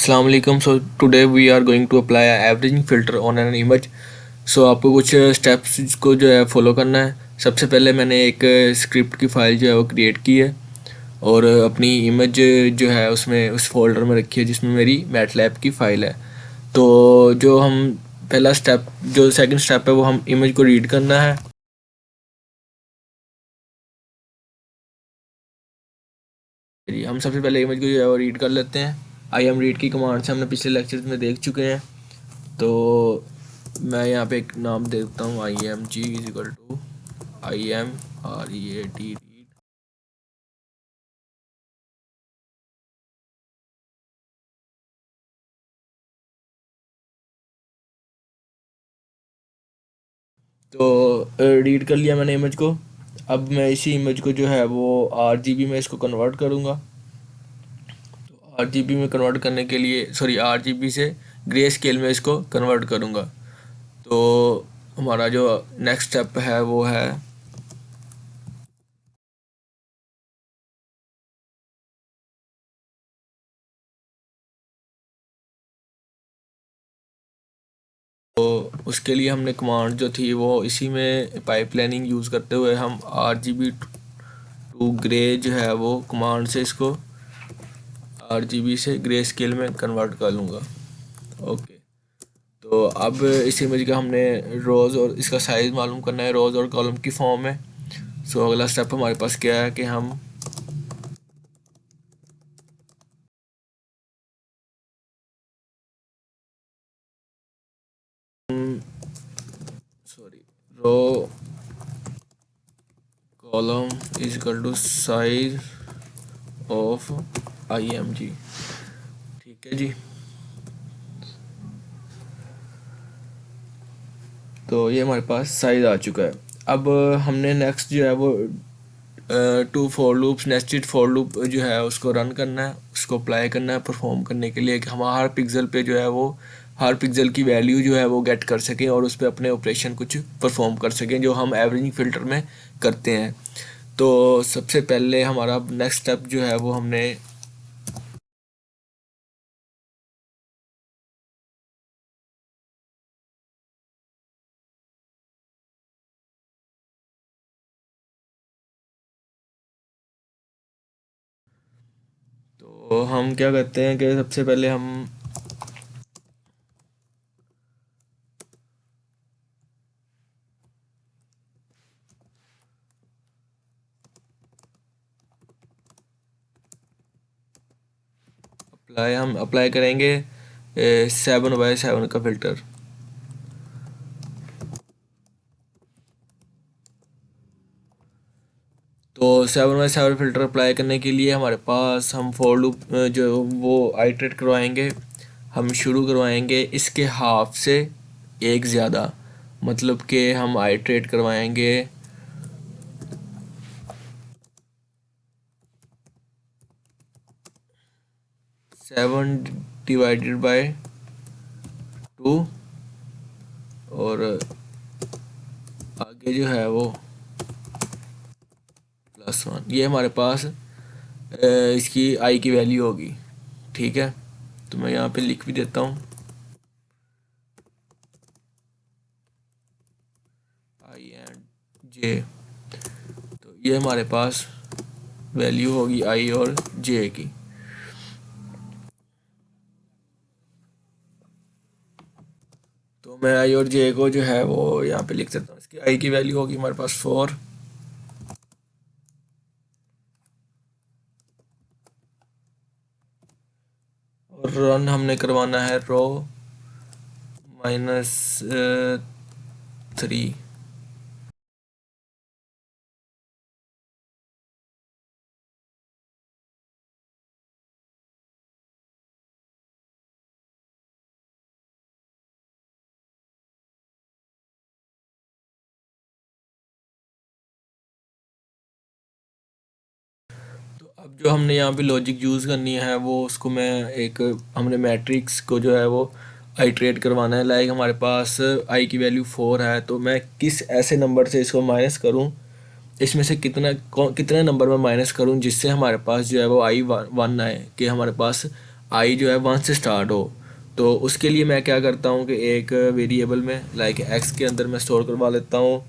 अस्सलाम वालेकुम। So today we are going to apply averaging filter on an image. So आपको कुछ steps को जो है फॉलो करना है। सबसे पहले मैंने एक स्क्रिप्ट की फ़ाइल जो है वो क्रिएट की है और अपनी इमेज जो है उसमें उस फोल्डर में रखी है जिसमें मेरी मैटलैब की फ़ाइल है। तो जो हम पहला स्टेप जो सेकंड स्टेप है वो हम इमेज को रीड करना है। हम सबसे पहले इमेज को जो है वो रीड कर लेते हैं। आई एम रीड की कमांड से हमने पिछले लेक्चर में देख चुके हैं। तो मैं यहाँ पे एक नाम दे देता हूँ I M G is equal to I M R E A T read. तो रीड कर लिया मैंने इमेज को। अब मैं इसी इमेज को जो है वो आर जी बी में इसको कन्वर्ट करूँगा। तो आर जी बी में कन्वर्ट करने के लिए आर जी बी से ग्रे स्केल में इसको कन्वर्ट करूँगा। तो हमारा जो नेक्स्ट स्टेप है वो है तो उसके लिए हमने कमांड जो थी वो इसी में पाइपलाइनिंग यूज़ करते हुए हम R G B to gray जो है वो कमांड से इसको आरजीबी से ग्रे स्केल में कन्वर्ट कर लूँगा। ओके। तो अब इस इमेज का हमने रोज़ और इसका साइज़ मालूम करना है रोज़ और कॉलम की फॉर्म में। अगला स्टेप हमारे पास क्या है कि हम sorry row column is equal to size of I M G. ठीक है जी। तो ये हमारे पास साइज़ आ चुका है। अब हमने नेक्स्ट जो है वो two for loops nested for loop जो है उसको रन करना है, उसको अप्लाई करना है परफॉर्म करने के लिए कि हम हर पिक्सल पे जो है वो हर पिक्सल की वैल्यू जो है वो गेट कर सकें और उस पर अपने ऑपरेशन कुछ परफॉर्म कर सकें जो हम एवरेजिंग फ़िल्टर में करते हैं। तो सबसे पहले हमारा नेक्स्ट स्टेप जो है वो हमने तो हम क्या करते हैं कि सबसे पहले हम अप्लाई करेंगे 7/7 का फ़िल्टर। तो 7/7 फ़िल्टर अप्लाई करने के लिए हमारे पास हम फॉर लूप जो वो आइटरेट करवाएंगे। हम शुरू करवाएंगे इसके हाफ से एक ज़्यादा, मतलब कि हम आइटरेट करवाएंगे 7/2 और आगे जो है वो +1। ये हमारे पास इसकी आई की वैल्यू होगी। ठीक है। तो मैं यहाँ पे लिख भी देता हूँ आई एंड जे। तो ये हमारे पास वैल्यू होगी आई और जे की। तो मैं आई और जे को जो है वो यहाँ पे लिख सकता हूँ। इसकी आई की वैल्यू होगी हमारे पास 4 और रन हमने करवाना है रो -3। तो अब जो हमने यहाँ पे लॉजिक यूज़ करनी है वो उसको मैं एक हमने मैट्रिक्स को जो है वो आइट्रेट करवाना है। लाइक हमारे पास आई की वैल्यू 4 है तो मैं किस ऐसे नंबर से इसको माइनस करूँ, इसमें से कितने नंबर में माइनस करूँ जिससे हमारे पास जो है वो आई 1 आए कि हमारे पास आई जो है 1 से स्टार्ट हो। तो उसके लिए मैं क्या करता हूँ कि एक वेरिएबल में लाइक एक्स के अंदर मैं स्टोर करवा लेता हूँ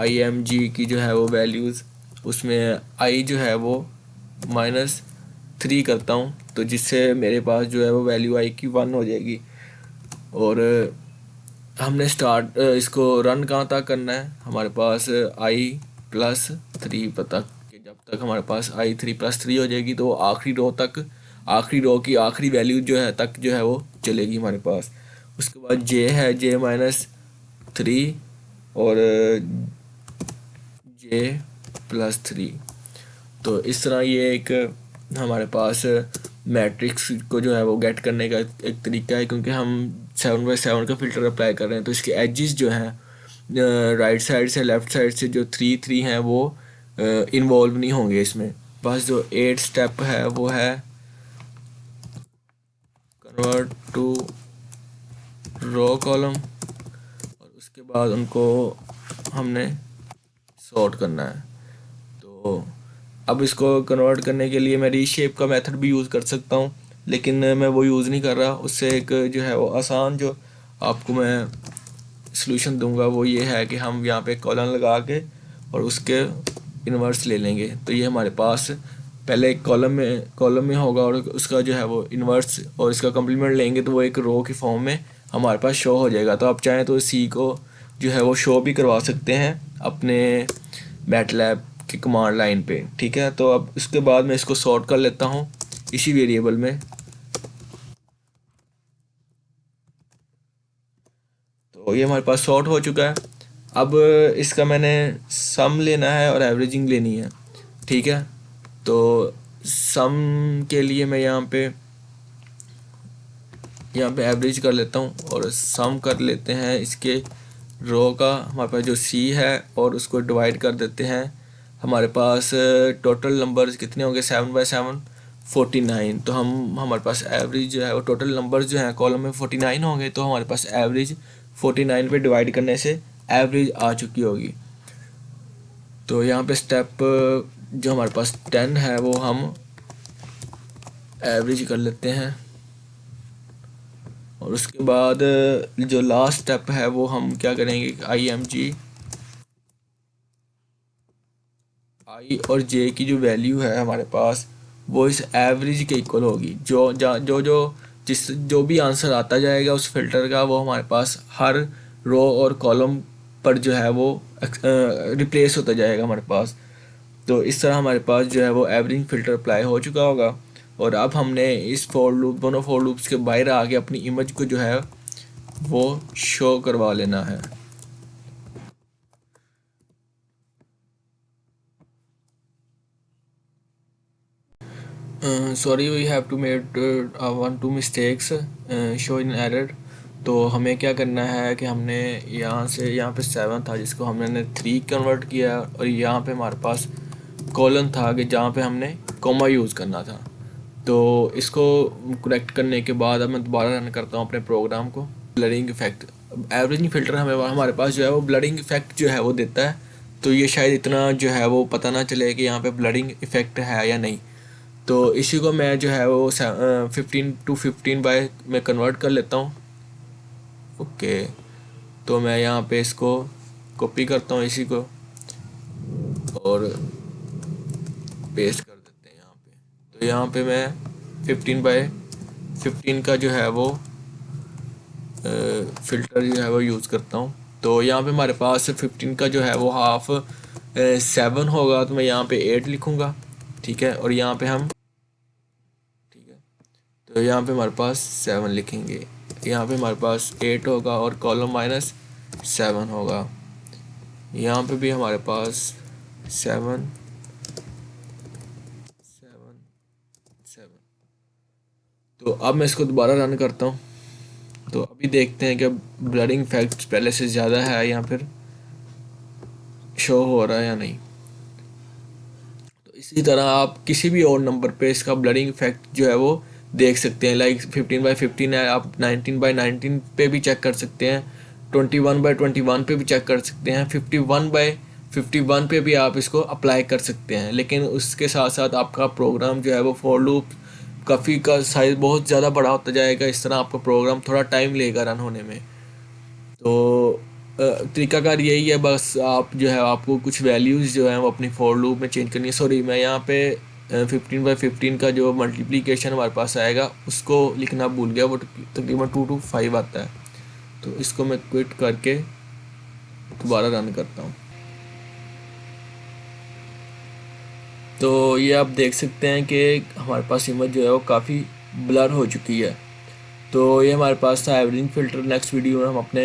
IMG की जो है वो वैल्यूज़, उसमें आई जो है वो -3 करता हूँ, तो जिससे मेरे पास जो है वो वैल्यू आई की 1 हो जाएगी। और हमने स्टार्ट इसको रन कहाँ तक करना है, हमारे पास I+3 तक, कि जब तक हमारे पास I3+3 हो जाएगी तो आखिरी रो तक, आखिरी रो की आखिरी वैल्यू जो है तक जो है वो चलेगी हमारे पास। उसके बाद J है J-3 और J+3। तो इस तरह ये एक हमारे पास मैट्रिक्स को जो है वो गेट करने का एक तरीका है, क्योंकि हम 7x7 का फ़िल्टर अप्लाई कर रहे हैं, तो इसके एजेस जो हैं राइट साइड से लेफ़्ट साइड से जो 3 हैं वो इन्वॉल्व नहीं होंगे इसमें। बस जो 8 स्टेप है वो है कन्वर्ट टू रो कॉलम, और उसके बाद उनको हमने सॉर्ट करना है। तो अब इसको कन्वर्ट करने के लिए मैं रीशेप का मेथड भी यूज़ कर सकता हूँ, लेकिन मैं वो यूज़ नहीं कर रहा। उससे एक जो है वो आसान जो आपको मैं सलूशन दूंगा वो ये है कि हम यहाँ पे कॉलन लगा के और उसके इन्वर्स ले लेंगे। तो ये हमारे पास पहले एक कॉलम में होगा और उसका जो है वो इन्वर्स और इसका कम्प्लीमेंट लेंगे तो वो एक रो की फॉर्म में हमारे पास शो हो जाएगा। तो आप चाहें तो सी को जो है वो शो भी करवा सकते हैं अपने मैटलैब की कमांड लाइन पे, ठीक है। तो अब इसके बाद मैं इसको सॉर्ट कर लेता हूँ इसी वेरिएबल में। तो ये हमारे पास सॉर्ट हो चुका है। अब इसका मैंने सम लेना है और एवरेजिंग लेनी है, ठीक है। तो सम के लिए मैं यहाँ पे एवरेज कर लेता हूँ और सम कर लेते हैं इसके रो का। हमारे पास जो सी है और उसको डिवाइड कर देते हैं। हमारे पास टोटल नंबर्स कितने होंगे, 7x7 49। तो हमारे पास एवरेज जो है वो टोटल नंबर्स जो हैं कॉलम में 49 होंगे, तो हमारे पास एवरेज 49 पे डिवाइड करने से एवरेज आ चुकी होगी। तो यहाँ पे स्टेप जो हमारे पास 10 है वो हम एवरेज कर लेते हैं, और उसके बाद जो लास्ट स्टेप है वो हम क्या करेंगे, IMG आई और जे की जो वैल्यू है हमारे पास वो इस एवरेज के इक्वल होगी। जो भी आंसर आता जाएगा उस फिल्टर का वो हमारे पास हर रो और कॉलम पर जो है वो रिप्लेस होता जाएगा हमारे पास। तो इस तरह हमारे पास जो है वो एवरेज फ़िल्टर अप्लाई हो चुका होगा। और अब हमने इस दोनों फोर लूप्स के बाहर आके अपनी इमेज को जो है वो शो करवा लेना है। Sorry we have to made 1-2 mistakes show in error. तो हमें क्या करना है कि हमने यहाँ पे 7 था जिसको हमने 3 कन्वर्ट किया, और यहाँ पे हमारे पास कॉलन था कि जहाँ पे हमने कॉमा यूज़ करना था। तो इसको करेक्ट करने के बाद अब मैं दोबारा रन करता हूँ अपने प्रोग्राम को। ब्लरिंग इफेक्ट, एवरेजिंग फ़िल्टर हमारे पास जो है वो ब्लरिंग इफेक्ट जो है वो देता है। तो ये शायद इतना जो है वो पता ना चले कि यहाँ पे ब्लरिंग इफेक्ट है या नहीं। तो इसी को मैं जो है वो 15:15 बाय में कन्वर्ट कर लेता हूँ। ओके, तो मैं यहाँ पे इसको कॉपी करता हूँ इसी को और पेस्ट कर देते हैं यहाँ पे। तो यहाँ पे मैं 15:15 का जो है वो फ़िल्टर जो है वो यूज़ करता हूँ। तो यहाँ पे हमारे पास 15 का जो है वो हाफ 7 होगा, तो मैं यहाँ पे 8 लिखूँगा, ठीक है। और यहाँ पे हम, ठीक है, तो यहाँ पे हमारे पास 7 लिखेंगे। यहाँ पे हमारे पास 8 होगा और कॉलम -7 होगा। यहाँ पे भी हमारे पास 7 7 7। तो अब मैं इसको दोबारा रन करता हूँ। तो अभी देखते हैं कि ब्लरिंग इफेक्ट पहले से ज़्यादा है या फिर शो हो रहा है या नहीं। तो इसी तरह आप किसी भी और नंबर पे इसका ब्लरिंग इफेक्ट जो है वो देख सकते हैं। लाइक 15/15 है, आप 19/19 पे भी चेक कर सकते हैं, 21/21 पे भी चेक कर सकते हैं, 51/51 पे भी आप इसको अप्लाई कर सकते हैं। लेकिन उसके साथ साथ आपका प्रोग्राम जो है वो फॉर लूप काफ़ी का साइज़ बहुत ज़्यादा बड़ा होता जाएगा। इस तरह आपका प्रोग्राम थोड़ा टाइम लेगा रन होने में। तो तरीकाकार यही है, बस आप जो है आपको कुछ वैल्यूज़ जो हैं वो अपनी फॉर लूप में चेंज करनी है। सॉरी, मैं यहाँ पे 15/15 का जो मल्टीप्लिकेशन हमारे पास आएगा उसको लिखना भूल गया, वो तकरीबन 2 to 5 आता है। तो इसको मैं क्विट करके दोबारा रन करता हूँ। तो ये आप देख सकते हैं कि हमारे पास इमेज जो है वो काफ़ी ब्लर हो चुकी है। तो ये हमारे पास था एवरेजिंग फ़िल्टर। नेक्स्ट वीडियो में हम अपने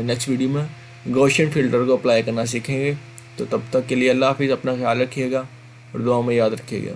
नेक्स्ट वीडियो में गॉसियन फ़िल्टर को अप्लाई करना सीखेंगे। तो तब तक के लिए अल्लाह हाफिज़, अपना ख्याल रखिएगा और दुआ में याद रखिएगा।